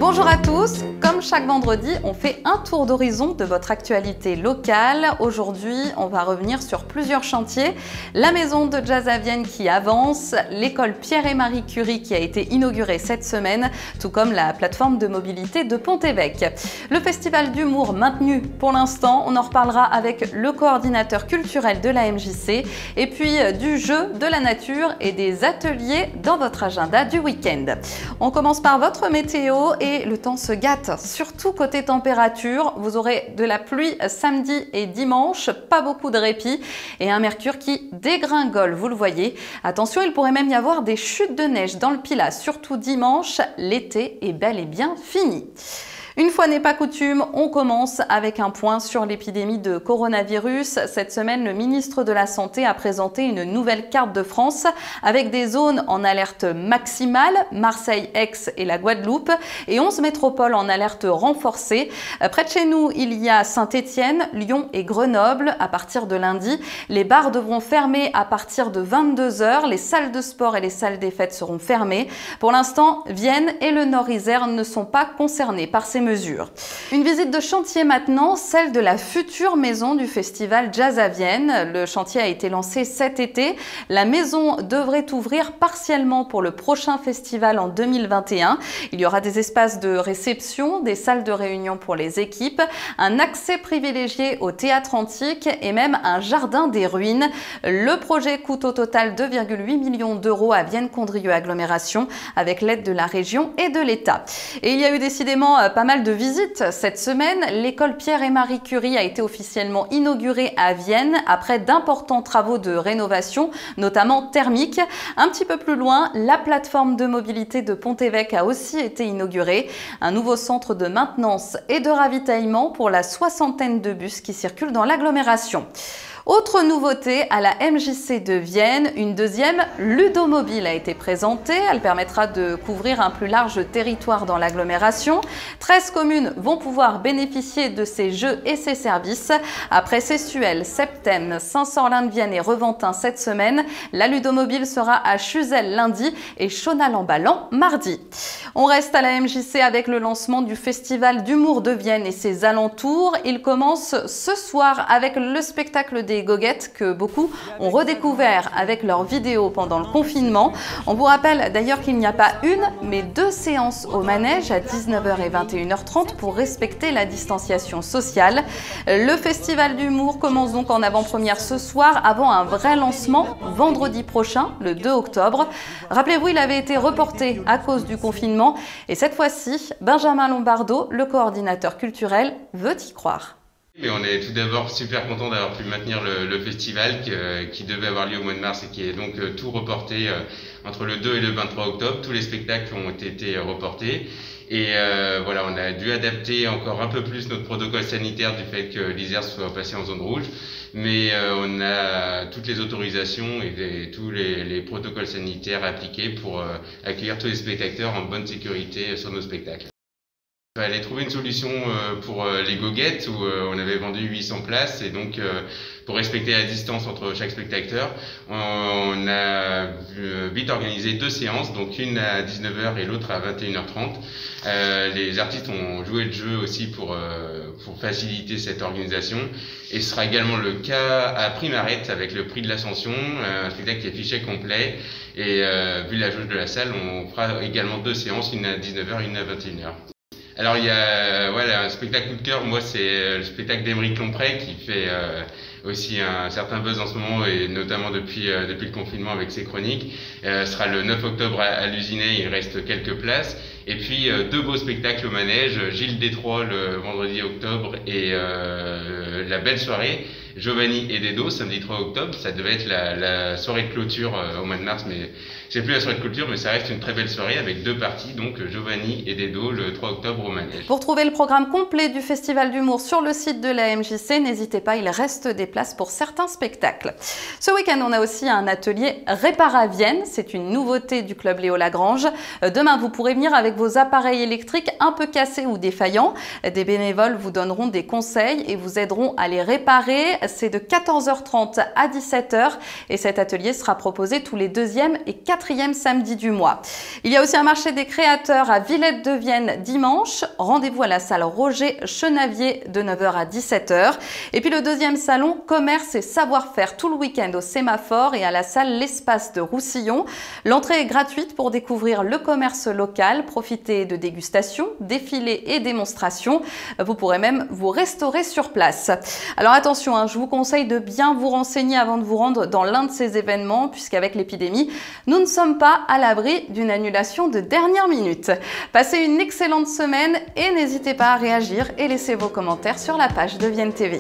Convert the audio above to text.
Bonjour à tous, comme chaque vendredi, on fait un tour d'horizon de votre actualité locale. Aujourd'hui, on va revenir sur plusieurs chantiers. La maison de jazz à Vienne qui avance, l'école Pierre et Marie Curie qui a été inaugurée cette semaine, tout comme la plateforme de mobilité de Pont-Évêque. Le festival d'humour maintenu pour l'instant, on en reparlera avec le coordinateur culturel de la MJC, et puis du jeu, de la nature et des ateliers dans votre agenda du week-end. On commence par votre météo et le temps se gâte, surtout côté température. Vous aurez de la pluie samedi et dimanche, pas beaucoup de répit et un mercure qui dégringole, vous le voyez. Attention, il pourrait même y avoir des chutes de neige dans le Pilat, surtout dimanche. L'été est bel et bien fini. Une fois n'est pas coutume, on commence avec un point sur l'épidémie de coronavirus. Cette semaine, le ministre de la Santé a présenté une nouvelle carte de France avec des zones en alerte maximale, Marseille, Aix et la Guadeloupe, et 11 métropoles en alerte renforcée. Près de chez nous, il y a Saint-Étienne, Lyon et Grenoble. À partir de lundi, les bars devront fermer à partir de 22 h. Les salles de sport et les salles des fêtes seront fermées. Pour l'instant, Vienne et le Nord-Isère ne sont pas concernés par ces mesures. Une visite de chantier maintenant, celle de la future maison du festival Jazz à Vienne. Le chantier a été lancé cet été. La maison devrait ouvrir partiellement pour le prochain festival en 2021. Il y aura des espaces de réception, des salles de réunion pour les équipes, un accès privilégié au théâtre antique et même un jardin des ruines. Le projet coûte au total 2,8 millions d'euros à Vienne-Condrieu Agglomération avec l'aide de la région et de l'État. Et il y a eu décidément pas mal de visites cette semaine. L'école Pierre et Marie Curie a été officiellement inaugurée à Vienne après d'importants travaux de rénovation, notamment thermiques. Un petit peu plus loin, la plateforme de mobilité de Pont-Évêque a aussi été inaugurée. Un nouveau centre de maintenance et de ravitaillement pour la 60aine de bus qui circulent dans l'agglomération. Autre nouveauté à la MJC de Vienne, une deuxième ludomobile a été présentée. Elle permettra de couvrir un plus large territoire dans l'agglomération. 13 communes vont pouvoir bénéficier de ces jeux et ces services. Après Sessuel, Septem, Saint-Sorlin-de-Vienne et Reventin cette semaine, la ludomobile sera à Chuzel lundi et Chonal-en-Ballan mardi. On reste à la MJC avec le lancement du festival d'humour de Vienne et ses alentours. Il commence ce soir avec le spectacle des goguettes que beaucoup ont redécouvert avec leurs vidéos pendant le confinement. On vous rappelle d'ailleurs qu'il n'y a pas une, mais deux séances au manège à 19 h et 21 h 30 pour respecter la distanciation sociale. Le festival d'humour commence donc en avant-première ce soir avant un vrai lancement vendredi prochain, le 2 octobre. Rappelez-vous, il avait été reporté à cause du confinement et cette fois-ci, Benjamin Lombardo, le coordinateur culturel, veut y croire. Mais on est tout d'abord super content d'avoir pu maintenir le festival qui devait avoir lieu au mois de mars et qui est donc tout reporté entre le 2 et le 23 octobre. Tous les spectacles ont été reportés et voilà, on a dû adapter encore un peu plus notre protocole sanitaire du fait que l'Isère soit passé en zone rouge. Mais on a toutes les autorisations et tous les protocoles sanitaires appliqués pour accueillir tous les spectateurs en bonne sécurité sur nos spectacles. Il fallait trouver une solution pour les goguettes où on avait vendu 800 places et donc pour respecter la distance entre chaque spectateur, on a vite organisé deux séances, donc une à 19 h et l'autre à 21 h 30. Les artistes ont joué le jeu aussi pour faciliter cette organisation et ce sera également le cas à Primarette avec le prix de l'Ascension, un spectacle qui est fiché complet et vu la jauge de la salle, on fera également deux séances, une à 19 h et une à 21 h. Alors il y a voilà, un spectacle coup de cœur, moi c'est le spectacle d'Aymeric Lomprey qui fait aussi un certain buzz en ce moment et notamment depuis le confinement avec ses chroniques. Ce sera le 9 octobre à l'Usinet, il reste quelques places. Et puis deux beaux spectacles au manège, Gilles Détroit le vendredi octobre et la belle soirée, Giovanni et Dedo samedi 3 octobre. Ça devait être la soirée de clôture au mois de mars, mais c'est plus la soirée de clôture, mais ça reste une très belle soirée avec deux parties, donc Giovanni et Dedo le 3 octobre au manège. Pour trouver le programme complet du Festival d'humour sur le site de la MJC, n'hésitez pas, il reste des places pour certains spectacles. Ce week-end, on a aussi un atelier Répare à Vienne, c'est une nouveauté du club Léo Lagrange. Demain, vous pourrez venir avec vos appareils électriques un peu cassés ou défaillants. Des bénévoles vous donneront des conseils et vous aideront à les réparer. c'est de 14h30 à 17h et cet atelier sera proposé tous les 2e et 4e samedis du mois. Il y a aussi un marché des créateurs à Villette-de-Vienne dimanche. Rendez-vous à la salle Roger Chenavier de 9h à 17h. Et puis le 2e salon commerce et savoir-faire tout le week-end au Sémaphore et à la salle L'Espace de Roussillon. L'entrée est gratuite pour découvrir le commerce local, profiter de dégustations, défilés et démonstrations. Vous pourrez même vous restaurer sur place. Alors attention, je vous conseille de bien vous renseigner avant de vous rendre dans l'un de ces événements, puisqu'avec l'épidémie, nous ne sommes pas à l'abri d'une annulation de dernière minute. Passez une excellente semaine et n'hésitez pas à réagir et laisser vos commentaires sur la page de Vienne TV.